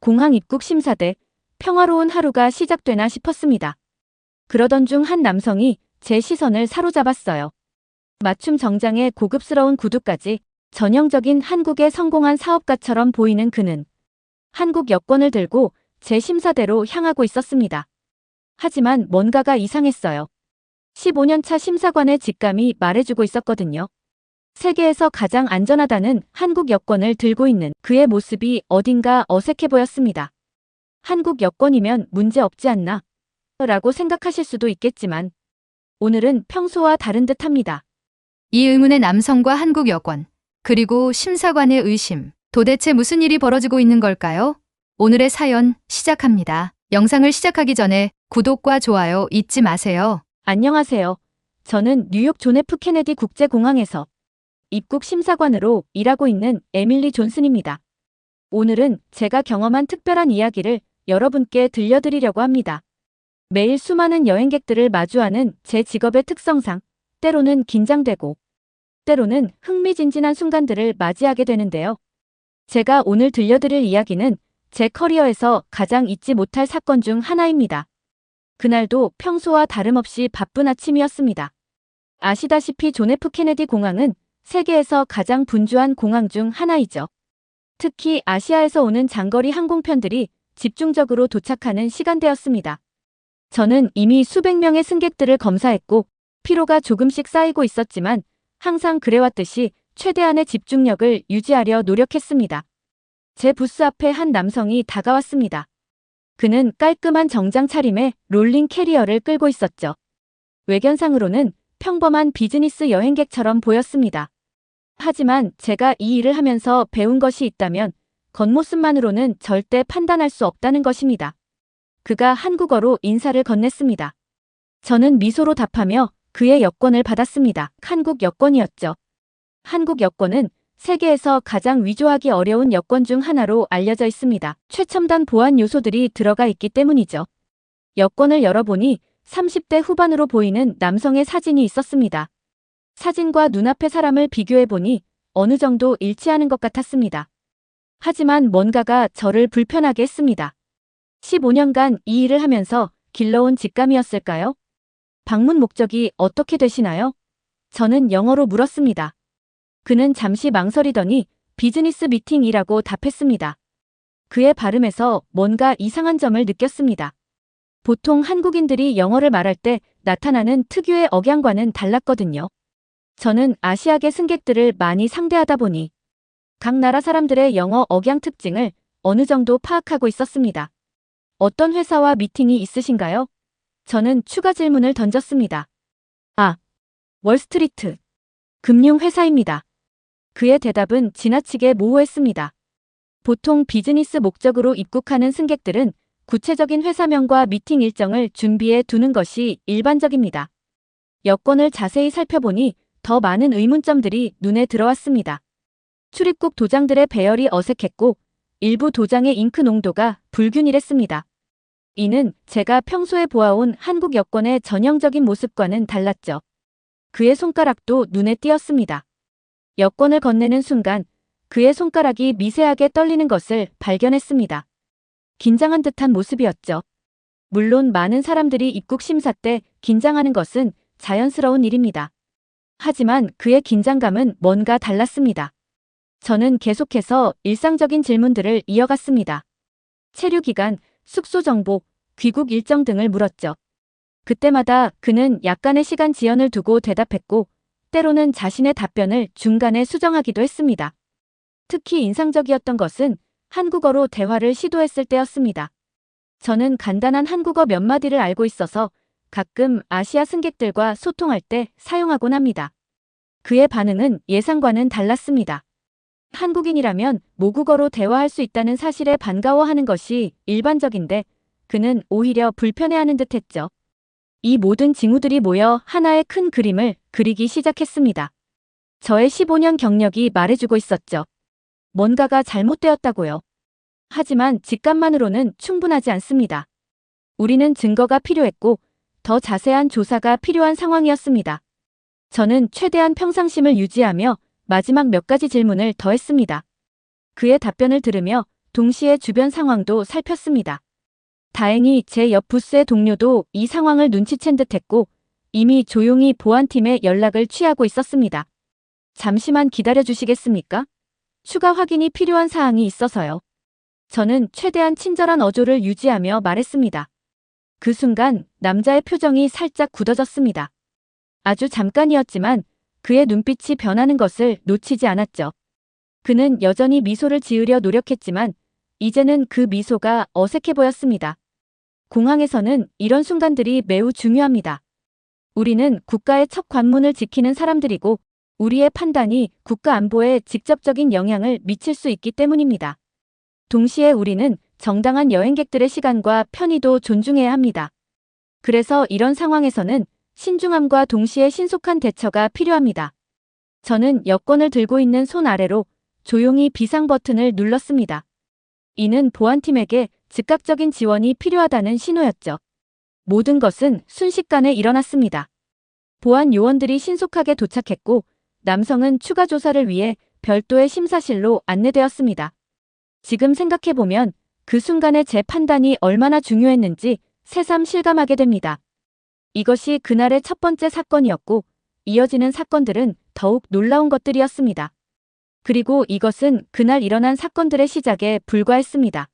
공항 입국 심사대 평화로운 하루가 시작되나 싶었습니다. 그러던 중 한 남성이 제 시선을 사로잡았어요. 맞춤 정장에 고급스러운 구두까지 전형적인 한국의 성공한 사업가처럼 보이는 그는 한국 여권을 들고 제 심사대로 향하고 있었습니다. 하지만 뭔가가 이상했어요. 15년차 심사관의 직감이 말해주고 있었거든요. 세계에서 가장 안전하다는 한국 여권을 들고 있는 그의 모습이 어딘가 어색해 보였습니다. 한국 여권이면 문제 없지 않나? 라고 생각하실 수도 있겠지만 오늘은 평소와 다른 듯합니다. 이 의문의 남성과 한국 여권, 그리고 심사관의 의심. 도대체 무슨 일이 벌어지고 있는 걸까요? 오늘의 사연 시작합니다. 영상을 시작하기 전에 구독과 좋아요 잊지 마세요. 안녕하세요. 저는 뉴욕 존 F 케네디 국제공항에서 입국 심사관으로 일하고 있는 에밀리 존슨입니다. 오늘은 제가 경험한 특별한 이야기를 여러분께 들려드리려고 합니다. 매일 수많은 여행객들을 마주하는 제 직업의 특성상 때로는 긴장되고 때로는 흥미진진한 순간들을 맞이하게 되는데요. 제가 오늘 들려드릴 이야기는 제 커리어에서 가장 잊지 못할 사건 중 하나입니다. 그날도 평소와 다름없이 바쁜 아침이었습니다. 아시다시피 존 F 케네디 공항은 세계에서 가장 분주한 공항 중 하나이죠. 특히 아시아에서 오는 장거리 항공편들이 집중적으로 도착하는 시간대였습니다. 저는 이미 수백 명의 승객들을 검사했고 피로가 조금씩 쌓이고 있었지만 항상 그래왔듯이 최대한의 집중력을 유지하려 노력했습니다. 제 부스 앞에 한 남성이 다가왔습니다. 그는 깔끔한 정장 차림에 롤링 캐리어를 끌고 있었죠. 외견상으로는 평범한 비즈니스 여행객처럼 보였습니다. 하지만 제가 이 일을 하면서 배운 것이 있다면 겉모습만으로는 절대 판단할 수 없다는 것입니다. 그가 한국어로 인사를 건넸습니다. 저는 미소로 답하며 그의 여권을 받았습니다. 한국 여권이었죠. 한국 여권은 세계에서 가장 위조하기 어려운 여권 중 하나로 알려져 있습니다. 최첨단 보안 요소들이 들어가 있기 때문이죠. 여권을 열어보니 30대 후반으로 보이는 남성의 사진이 있었습니다. 사진과 눈앞의 사람을 비교해보니 어느 정도 일치하는 것 같았습니다. 하지만 뭔가가 저를 불편하게 했습니다. 15년간 이 일을 하면서 길러온 직감이었을까요? 방문 목적이 어떻게 되시나요? 저는 영어로 물었습니다. 그는 잠시 망설이더니 비즈니스 미팅이라고 답했습니다. 그의 발음에서 뭔가 이상한 점을 느꼈습니다. 보통 한국인들이 영어를 말할 때 나타나는 특유의 억양과는 달랐거든요. 저는 아시아계 승객들을 많이 상대하다 보니 각 나라 사람들의 영어 억양 특징을 어느 정도 파악하고 있었습니다. 어떤 회사와 미팅이 있으신가요? 저는 추가 질문을 던졌습니다. 월스트리트. 금융회사입니다. 그의 대답은 지나치게 모호했습니다. 보통 비즈니스 목적으로 입국하는 승객들은 구체적인 회사명과 미팅 일정을 준비해 두는 것이 일반적입니다. 여권을 자세히 살펴보니 더 많은 의문점들이 눈에 들어왔습니다. 출입국 도장들의 배열이 어색했고 일부 도장의 잉크 농도가 불균일했습니다. 이는 제가 평소에 보아온 한국 여권의 전형적인 모습과는 달랐죠. 그의 손가락도 눈에 띄었습니다. 여권을 건네는 순간 그의 손가락이 미세하게 떨리는 것을 발견했습니다. 긴장한 듯한 모습이었죠. 물론 많은 사람들이 입국 심사 때 긴장하는 것은 자연스러운 일입니다. 하지만 그의 긴장감은 뭔가 달랐습니다. 저는 계속해서 일상적인 질문들을 이어갔습니다. 체류 기간, 숙소 정보, 귀국 일정 등을 물었죠. 그때마다 그는 약간의 시간 지연을 두고 대답했고 때로는 자신의 답변을 중간에 수정하기도 했습니다. 특히 인상적이었던 것은 한국어로 대화를 시도했을 때였습니다. 저는 간단한 한국어 몇 마디를 알고 있어서 가끔 아시아 승객들과 소통할 때 사용하곤 합니다. 그의 반응은 예상과는 달랐습니다. 한국인이라면 모국어로 대화할 수 있다는 사실에 반가워하는 것이 일반적인데 그는 오히려 불편해하는 듯했죠. 이 모든 징후들이 모여 하나의 큰 그림을 그리기 시작했습니다. 저의 15년 경력이 말해주고 있었죠. 뭔가가 잘못되었다고요. 하지만 직감만으로는 충분하지 않습니다. 우리는 증거가 필요했고 더 자세한 조사가 필요한 상황이었습니다. 저는 최대한 평상심을 유지하며 마지막 몇 가지 질문을 더 했습니다. 그의 답변을 들으며 동시에 주변 상황도 살폈습니다. 다행히 제 옆 부스의 동료도 이 상황을 눈치챈 듯했고 이미 조용히 보안팀에 연락을 취하고 있었습니다. 잠시만 기다려 주시겠습니까? 추가 확인이 필요한 사항이 있어서요. 저는 최대한 친절한 어조를 유지하며 말했습니다. 그 순간 남자의 표정이 살짝 굳어졌습니다. 아주 잠깐이었지만 그의 눈빛이 변하는 것을 놓치지 않았죠. 그는 여전히 미소를 지으려 노력했지만 이제는 그 미소가 어색해 보였습니다. 공항에서는 이런 순간들이 매우 중요합니다. 우리는 국가의 첫 관문을 지키는 사람들이고 우리의 판단이 국가 안보에 직접적인 영향을 미칠 수 있기 때문입니다. 동시에 우리는 정당한 여행객들의 시간과 편의도 존중해야 합니다. 그래서 이런 상황에서는 신중함과 동시에 신속한 대처가 필요합니다. 저는 여권을 들고 있는 손 아래로 조용히 비상 버튼을 눌렀습니다. 이는 보안팀에게 즉각적인 지원이 필요하다는 신호였죠. 모든 것은 순식간에 일어났습니다. 보안 요원들이 신속하게 도착했고 남성은 추가 조사를 위해 별도의 심사실로 안내되었습니다. 지금 생각해보면 그 순간의 제 판단이 얼마나 중요했는지 새삼 실감하게 됩니다. 이것이 그날의 첫 번째 사건이었고 이어지는 사건들은 더욱 놀라운 것들이었습니다. 그리고 이것은 그날 일어난 사건들의 시작에 불과했습니다.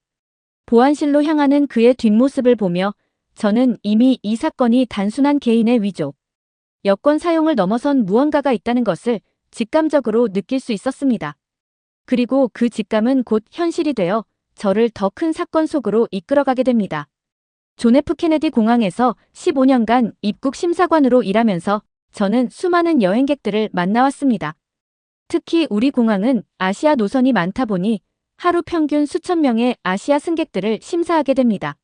보안실로 향하는 그의 뒷모습을 보며 저는 이미 이 사건이 단순한 개인의 위조, 여권 사용을 넘어선 무언가가 있다는 것을 직감적으로 느낄 수 있었습니다. 그리고 그 직감은 곧 현실이 되어 저를 더 큰 사건 속으로 이끌어가게 됩니다. 존 F 케네디 공항에서 15년간 입국 심사관으로 일하면서 저는 수많은 여행객들을 만나왔습니다. 특히 우리 공항은 아시아 노선이 많다 보니 하루 평균 수천 명의 아시아 승객들을 심사하게 됩니다.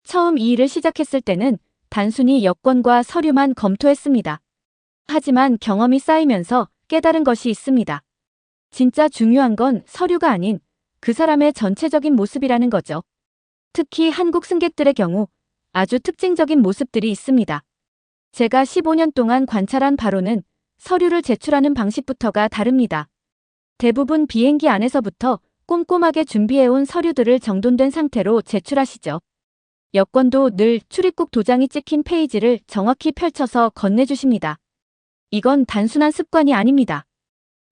처음 이 일을 시작했을 때는 단순히 여권과 서류만 검토했습니다. 하지만 경험이 쌓이면서 깨달은 것이 있습니다. 진짜 중요한 건 서류가 아닌 그 사람의 전체적인 모습이라는 거죠. 특히 한국 승객들의 경우 아주 특징적인 모습들이 있습니다. 제가 15년 동안 관찰한 바로는 서류를 제출하는 방식부터가 다릅니다. 대부분 비행기 안에서부터 꼼꼼하게 준비해온 서류들을 정돈된 상태로 제출하시죠. 여권도 늘 출입국 도장이 찍힌 페이지를 정확히 펼쳐서 건네주십니다. 이건 단순한 습관이 아닙니다.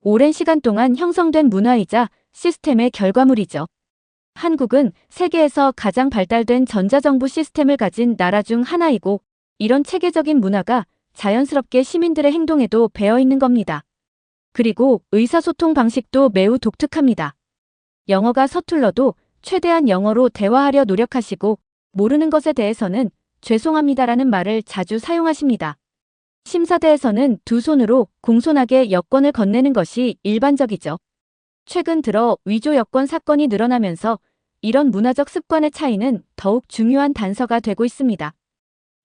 오랜 시간 동안 형성된 문화이자 시스템의 결과물이죠. 한국은 세계에서 가장 발달된 전자정부 시스템을 가진 나라 중 하나이고 이런 체계적인 문화가 자연스럽게 시민들의 행동에도 배어 있는 겁니다. 그리고 의사소통 방식도 매우 독특합니다. 영어가 서툴러도 최대한 영어로 대화하려 노력하시고 모르는 것에 대해서는 죄송합니다라는 말을 자주 사용하십니다. 심사대에서는 두 손으로 공손하게 여권을 건네는 것이 일반적이죠. 최근 들어 위조 여권 사건이 늘어나면서 이런 문화적 습관의 차이는 더욱 중요한 단서가 되고 있습니다.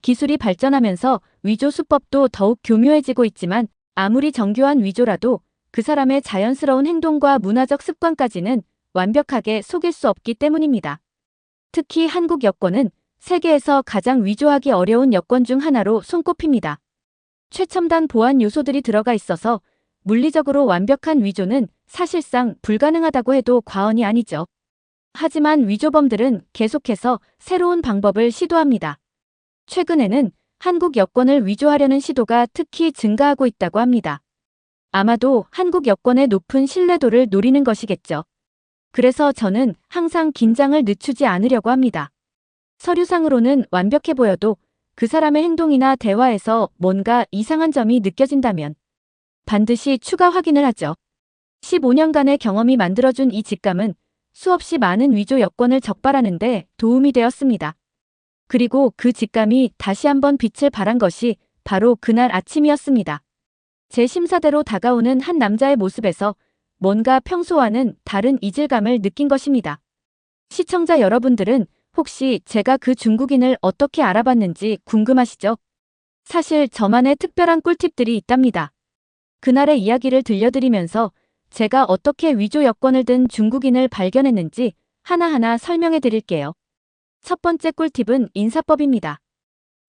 기술이 발전하면서 위조 수법도 더욱 교묘해지고 있지만 아무리 정교한 위조라도 그 사람의 자연스러운 행동과 문화적 습관까지는 완벽하게 속일 수 없기 때문입니다. 특히 한국 여권은 세계에서 가장 위조하기 어려운 여권 중 하나로 손꼽힙니다. 최첨단 보안 요소들이 들어가 있어서 물리적으로 완벽한 위조는 사실상 불가능하다고 해도 과언이 아니죠. 하지만 위조범들은 계속해서 새로운 방법을 시도합니다. 최근에는 한국 여권을 위조하려는 시도가 특히 증가하고 있다고 합니다. 아마도 한국 여권의 높은 신뢰도를 노리는 것이겠죠. 그래서 저는 항상 긴장을 늦추지 않으려고 합니다. 서류상으로는 완벽해 보여도 그 사람의 행동이나 대화에서 뭔가 이상한 점이 느껴진다면 반드시 추가 확인을 하죠. 15년간의 경험이 만들어준 이 직감은 수없이 많은 위조 여권을 적발하는 데 도움이 되었습니다. 그리고 그 직감이 다시 한번 빛을 발한 것이 바로 그날 아침이었습니다. 제 심사대로 다가오는 한 남자의 모습에서 뭔가 평소와는 다른 이질감을 느낀 것입니다. 시청자 여러분들은 혹시 제가 그 중국인을 어떻게 알아봤는지 궁금하시죠? 사실 저만의 특별한 꿀팁들이 있답니다. 그날의 이야기를 들려드리면서 제가 어떻게 위조 여권을 든 중국인을 발견했는지 하나하나 설명해 드릴게요. 첫 번째 꿀팁은 인사법입니다.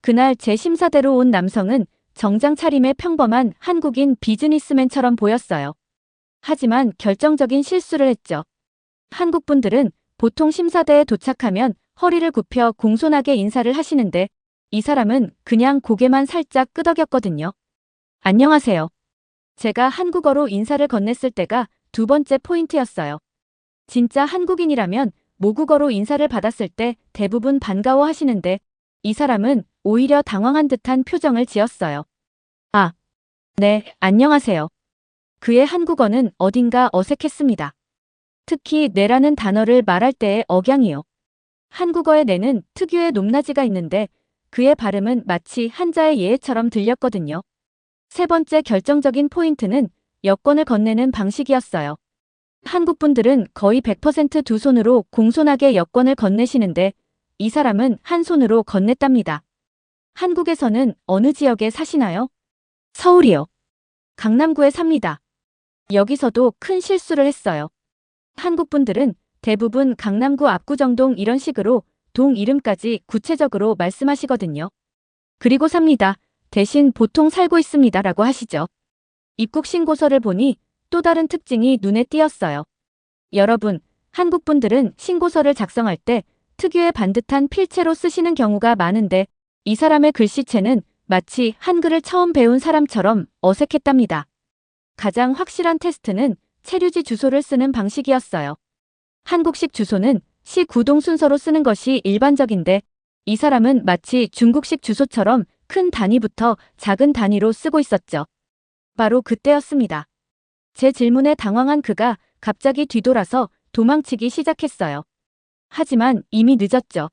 그날 제 심사대로 온 남성은 정장 차림의 평범한 한국인 비즈니스맨처럼 보였어요. 하지만 결정적인 실수를 했죠. 한국 분들은 보통 심사대에 도착하면 허리를 굽혀 공손하게 인사를 하시는데 이 사람은 그냥 고개만 살짝 끄덕였거든요. 안녕하세요. 제가 한국어로 인사를 건넸을 때가 두 번째 포인트였어요. 진짜 한국인이라면 모국어로 인사를 받았을 때 대부분 반가워하시는데 이 사람은 오히려 당황한 듯한 표정을 지었어요. 아, 네, 안녕하세요. 그의 한국어는 어딘가 어색했습니다. 특히 네라는 단어를 말할 때의 억양이요. 한국어의 네는 특유의 높낮이가 있는데 그의 발음은 마치 한자의 예처럼 들렸거든요. 세 번째 결정적인 포인트는 여권을 건네는 방식이었어요. 한국 분들은 거의 100% 두 손으로 공손하게 여권을 건네시는데 이 사람은 한 손으로 건넸답니다. 한국에서는 어느 지역에 사시나요? 서울이요. 강남구에 삽니다. 여기서도 큰 실수를 했어요. 한국 분들은 대부분 강남구 압구정동 이런 식으로 동 이름까지 구체적으로 말씀하시거든요. 그리고 삽니다. 대신 보통 살고 있습니다 라고 하시죠. 입국 신고서를 보니 또 다른 특징이 눈에 띄었어요. 여러분, 한국 분들은 신고서를 작성할 때 특유의 반듯한 필체로 쓰시는 경우가 많은데 이 사람의 글씨체는 마치 한글을 처음 배운 사람처럼 어색했답니다. 가장 확실한 테스트는 체류지 주소를 쓰는 방식이었어요. 한국식 주소는 시 구동 순서로 쓰는 것이 일반적인데 이 사람은 마치 중국식 주소처럼 큰 단위부터 작은 단위로 쓰고 있었죠. 바로 그때였습니다. 제 질문에 당황한 그가 갑자기 뒤돌아서 도망치기 시작했어요. 하지만 이미 늦었죠.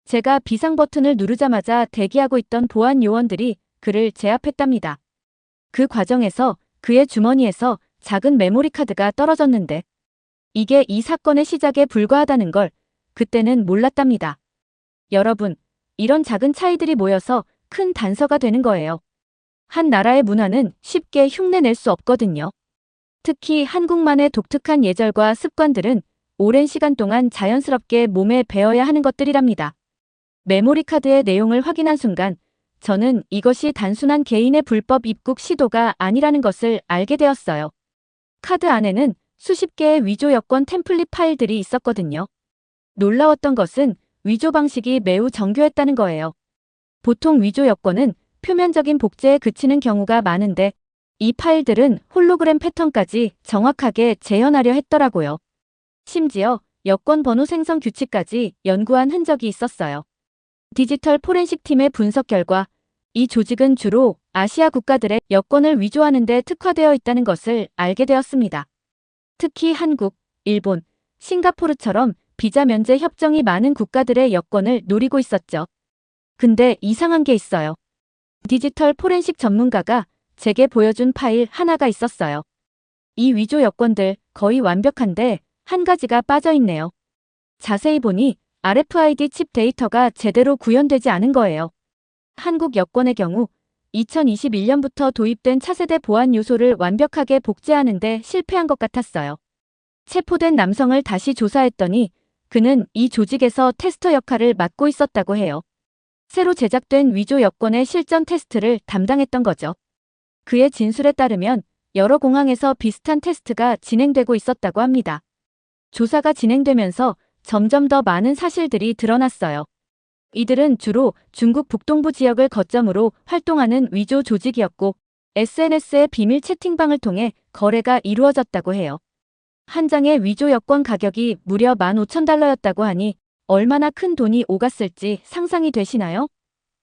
제가 비상 버튼을 누르자마자 대기하고 있던 보안 요원들이 그를 제압했답니다. 그 과정에서 그의 주머니에서 작은 메모리 카드가 떨어졌는데 이게 이 사건의 시작에 불과하다는 걸 그때는 몰랐답니다. 여러분, 이런 작은 차이들이 모여서 큰 단서가 되는 거예요. 한 나라의 문화는 쉽게 흉내낼 수 없거든요. 특히 한국만의 독특한 예절과 습관들은 오랜 시간 동안 자연스럽게 몸에 배어야 하는 것들이랍니다. 메모리 카드의 내용을 확인한 순간 저는 이것이 단순한 개인의 불법 입국 시도가 아니라는 것을 알게 되었어요. 카드 안에는 수십 개의 위조 여권 템플릿 파일들이 있었거든요. 놀라웠던 것은 위조 방식이 매우 정교했다는 거예요. 보통 위조 여권은 표면적인 복제에 그치는 경우가 많은데 이 파일들은 홀로그램 패턴까지 정확하게 재현하려 했더라고요. 심지어 여권 번호 생성 규칙까지 연구한 흔적이 있었어요. 디지털 포렌식 팀의 분석 결과 이 조직은 주로 아시아 국가들의 여권을 위조하는 데 특화되어 있다는 것을 알게 되었습니다. 특히 한국, 일본, 싱가포르처럼 비자 면제 협정이 많은 국가들의 여권을 노리고 있었죠. 근데 이상한 게 있어요. 디지털 포렌식 전문가가 제게 보여준 파일 하나가 있었어요. 이 위조 여권들 거의 완벽한데 한 가지가 빠져있네요. 자세히 보니 RFID 칩 데이터가 제대로 구현되지 않은 거예요. 한국 여권의 경우 2021년부터 도입된 차세대 보안 요소를 완벽하게 복제하는데 실패한 것 같았어요. 체포된 남성을 다시 조사했더니 그는 이 조직에서 테스터 역할을 맡고 있었다고 해요. 새로 제작된 위조 여권의 실전 테스트를 담당했던 거죠. 그의 진술에 따르면 여러 공항에서 비슷한 테스트가 진행되고 있었다고 합니다. 조사가 진행되면서 점점 더 많은 사실들이 드러났어요. 이들은 주로 중국 북동부 지역을 거점으로 활동하는 위조 조직이었고 SNS의 비밀 채팅방을 통해 거래가 이루어졌다고 해요. 한 장의 위조 여권 가격이 무려 15,000달러였다고 하니 얼마나 큰 돈이 오갔을지 상상이 되시나요?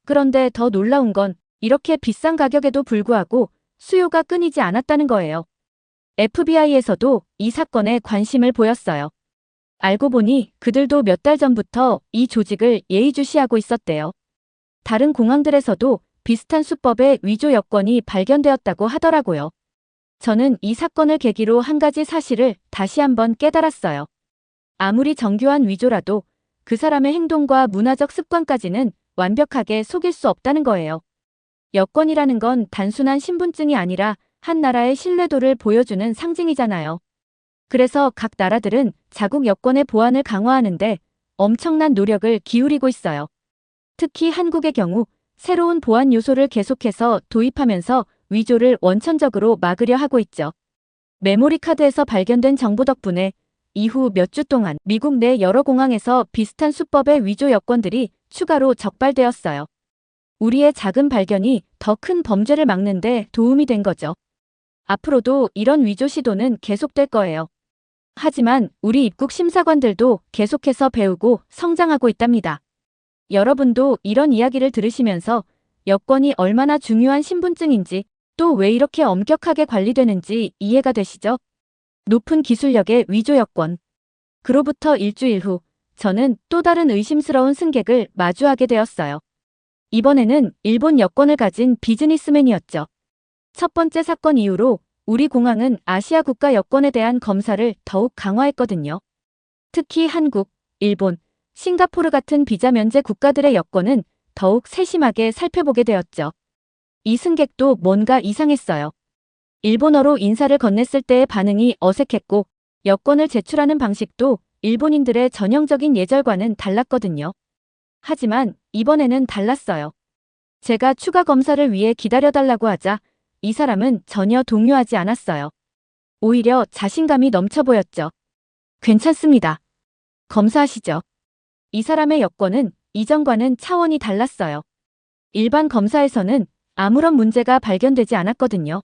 그런데 더 놀라운 건 이렇게 비싼 가격에도 불구하고 수요가 끊이지 않았다는 거예요. FBI에서도 이 사건에 관심을 보였어요. 알고 보니 그들도 몇 달 전부터 이 조직을 예의주시하고 있었대요. 다른 공항들에서도 비슷한 수법의 위조 여권이 발견되었다고 하더라고요. 저는 이 사건을 계기로 한 가지 사실을 다시 한번 깨달았어요. 아무리 정교한 위조라도 그 사람의 행동과 문화적 습관까지는 완벽하게 속일 수 없다는 거예요. 여권이라는 건 단순한 신분증이 아니라 한 나라의 신뢰도를 보여주는 상징이잖아요. 그래서 각 나라들은 자국 여권의 보안을 강화하는데 엄청난 노력을 기울이고 있어요. 특히 한국의 경우 새로운 보안 요소를 계속해서 도입하면서 위조를 원천적으로 막으려 하고 있죠. 메모리 카드에서 발견된 정보 덕분에 이후 몇 주 동안 미국 내 여러 공항에서 비슷한 수법의 위조 여권들이 추가로 적발되었어요. 우리의 작은 발견이 더 큰 범죄를 막는 데 도움이 된 거죠. 앞으로도 이런 위조 시도는 계속될 거예요. 하지만 우리 입국 심사관들도 계속해서 배우고 성장하고 있답니다. 여러분도 이런 이야기를 들으시면서 여권이 얼마나 중요한 신분증인지, 또 왜 이렇게 엄격하게 관리되는지 이해가 되시죠? 높은 기술력의 위조 여권. 그로부터 일주일 후, 저는 또 다른 의심스러운 승객을 마주하게 되었어요. 이번에는 일본 여권을 가진 비즈니스맨이었죠. 첫 번째 사건 이후로 우리 공항은 아시아 국가 여권에 대한 검사를 더욱 강화했거든요. 특히 한국, 일본, 싱가포르 같은 비자 면제 국가들의 여권은 더욱 세심하게 살펴보게 되었죠. 이 승객도 뭔가 이상했어요. 일본어로 인사를 건넸을 때의 반응이 어색했고, 여권을 제출하는 방식도 일본인들의 전형적인 예절과는 달랐거든요. 하지만 이번에는 달랐어요. 제가 추가 검사를 위해 기다려달라고 하자 이 사람은 전혀 동요하지 않았어요. 오히려 자신감이 넘쳐 보였죠. 괜찮습니다. 검사하시죠. 이 사람의 여권은 이전과는 차원이 달랐어요. 일반 검사에서는 아무런 문제가 발견되지 않았거든요.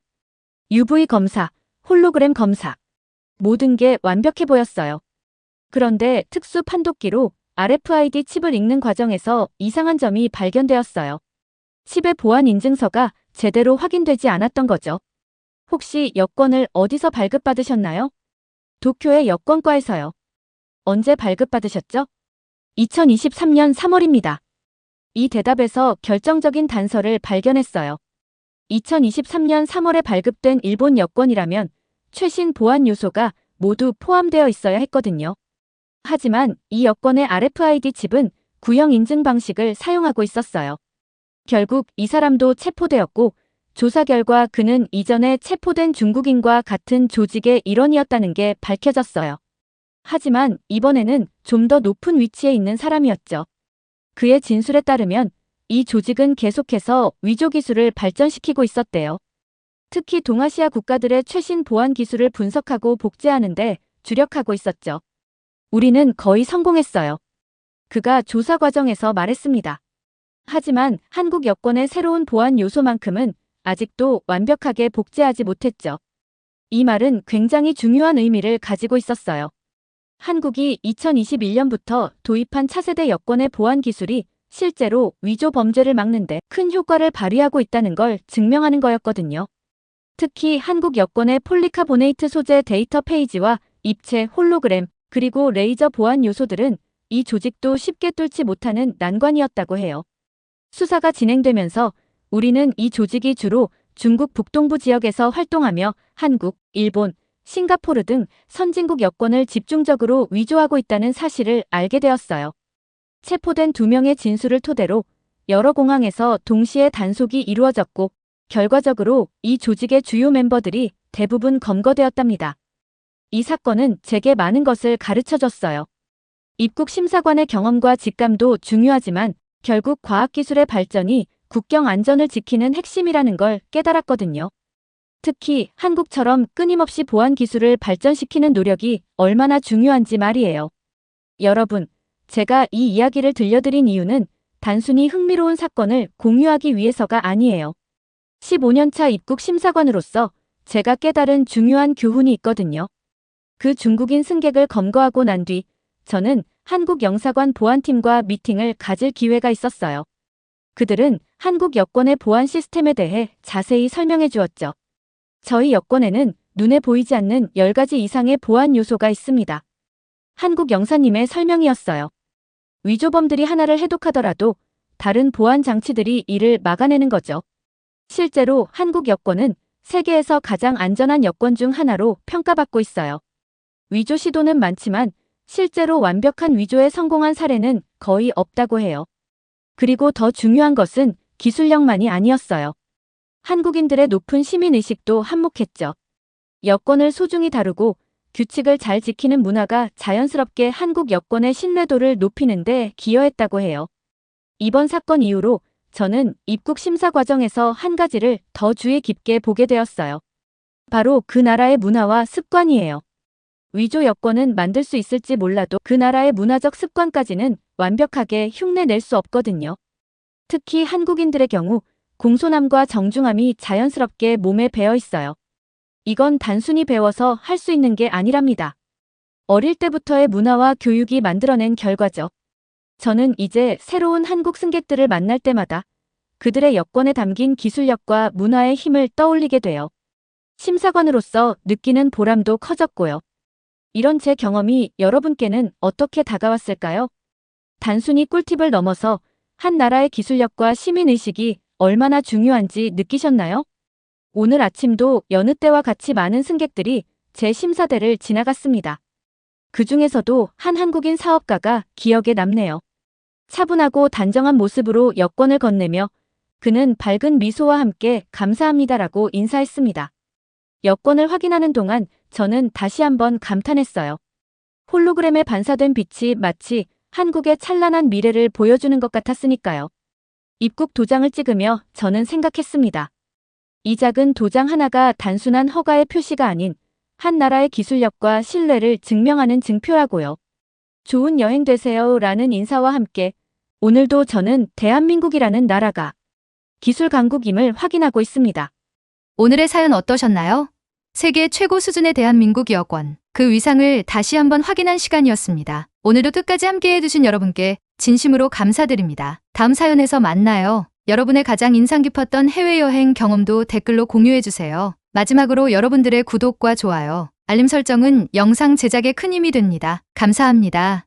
UV 검사, 홀로그램 검사. 모든 게 완벽해 보였어요. 그런데 특수 판독기로 RFID 칩을 읽는 과정에서 이상한 점이 발견되었어요. 칩의 보안 인증서가 제대로 확인되지 않았던 거죠. 혹시 여권을 어디서 발급받으셨나요? 도쿄의 여권과에서요. 언제 발급받으셨죠? 2023년 3월입니다. 이 대답에서 결정적인 단서를 발견했어요. 2023년 3월에 발급된 일본 여권이라면 최신 보안 요소가 모두 포함되어 있어야 했거든요. 하지만 이 여권의 RFID 칩은 구형 인증 방식을 사용하고 있었어요. 결국 이 사람도 체포되었고, 조사 결과 그는 이전에 체포된 중국인과 같은 조직의 일원이었다는 게 밝혀졌어요. 하지만 이번에는 좀 더 높은 위치에 있는 사람이었죠. 그의 진술에 따르면 이 조직은 계속해서 위조 기술을 발전시키고 있었대요. 특히 동아시아 국가들의 최신 보안 기술을 분석하고 복제하는데 주력하고 있었죠. 우리는 거의 성공했어요. 그가 조사 과정에서 말했습니다. 하지만 한국 여권의 새로운 보안 요소만큼은 아직도 완벽하게 복제하지 못했죠. 이 말은 굉장히 중요한 의미를 가지고 있었어요. 한국이 2021년부터 도입한 차세대 여권의 보안 기술이 실제로 위조 범죄를 막는데 큰 효과를 발휘하고 있다는 걸 증명하는 거였거든요. 특히 한국 여권의 폴리카보네이트 소재 데이터 페이지와 입체, 홀로그램, 그리고 레이저 보안 요소들은 이 조직도 쉽게 뚫지 못하는 난관이었다고 해요. 수사가 진행되면서 우리는 이 조직이 주로 중국 북동부 지역에서 활동하며 한국, 일본, 싱가포르 등 선진국 여권을 집중적으로 위조하고 있다는 사실을 알게 되었어요. 체포된 2명의 진술을 토대로 여러 공항에서 동시에 단속이 이루어졌고, 결과적으로 이 조직의 주요 멤버들이 대부분 검거되었답니다. 이 사건은 제게 많은 것을 가르쳐줬어요. 입국 심사관의 경험과 직감도 중요하지만 결국 과학기술의 발전이 국경 안전을 지키는 핵심이라는 걸 깨달았거든요. 특히 한국처럼 끊임없이 보안 기술을 발전시키는 노력이 얼마나 중요한지 말이에요. 여러분, 제가 이 이야기를 들려드린 이유는 단순히 흥미로운 사건을 공유하기 위해서가 아니에요. 15년차 입국 심사관으로서 제가 깨달은 중요한 교훈이 있거든요. 그 중국인 승객을 검거하고 난 뒤 저는 한국 영사관 보안팀과 미팅을 가질 기회가 있었어요. 그들은 한국 여권의 보안 시스템에 대해 자세히 설명해 주었죠. 저희 여권에는 눈에 보이지 않는 10가지 이상의 보안 요소가 있습니다. 한국 영사님의 설명이었어요. 위조범들이 하나를 해독하더라도 다른 보안 장치들이 이를 막아내는 거죠. 실제로 한국 여권은 세계에서 가장 안전한 여권 중 하나로 평가받고 있어요. 위조 시도는 많지만 실제로 완벽한 위조에 성공한 사례는 거의 없다고 해요. 그리고 더 중요한 것은 기술력만이 아니었어요. 한국인들의 높은 시민의식도 한몫했죠. 여권을 소중히 다루고 규칙을 잘 지키는 문화가 자연스럽게 한국 여권의 신뢰도를 높이는 데 기여했다고 해요. 이번 사건 이후로 저는 입국 심사 과정에서 한 가지를 더 주의 깊게 보게 되었어요. 바로 그 나라의 문화와 습관이에요. 위조 여권은 만들 수 있을지 몰라도 그 나라의 문화적 습관까지는 완벽하게 흉내낼 수 없거든요. 특히 한국인들의 경우 공손함과 정중함이 자연스럽게 몸에 배어 있어요. 이건 단순히 배워서 할 수 있는 게 아니랍니다. 어릴 때부터의 문화와 교육이 만들어낸 결과죠. 저는 이제 새로운 한국 승객들을 만날 때마다 그들의 여권에 담긴 기술력과 문화의 힘을 떠올리게 돼요. 심사관으로서 느끼는 보람도 커졌고요. 이런 제 경험이 여러분께는 어떻게 다가왔을까요? 단순히 꿀팁을 넘어서 한 나라의 기술력과 시민의식이 얼마나 중요한지 느끼셨나요? 오늘 아침도 여느 때와 같이 많은 승객들이 제 심사대를 지나갔습니다. 그 중에서도 한 한국인 사업가가 기억에 남네요. 차분하고 단정한 모습으로 여권을 건네며 그는 밝은 미소와 함께 감사합니다라고 인사했습니다. 여권을 확인하는 동안 저는 다시 한번 감탄했어요. 홀로그램에 반사된 빛이 마치 한국의 찬란한 미래를 보여주는 것 같았으니까요. 입국 도장을 찍으며 저는 생각했습니다. 이 작은 도장 하나가 단순한 허가의 표시가 아닌 한 나라의 기술력과 신뢰를 증명하는 증표라고요. 좋은 여행 되세요 라는 인사와 함께 오늘도 저는 대한민국이라는 나라가 기술 강국임을 확인하고 있습니다. 오늘의 사연 어떠셨나요? 세계 최고 수준의 대한민국 여권, 그 위상을 다시 한번 확인한 시간이었습니다. 오늘도 끝까지 함께해 주신 여러분께 진심으로 감사드립니다. 다음 사연에서 만나요. 여러분의 가장 인상 깊었던 해외여행 경험도 댓글로 공유해 주세요. 마지막으로 여러분들의 구독과 좋아요, 알림 설정은 영상 제작에 큰 힘이 됩니다. 감사합니다.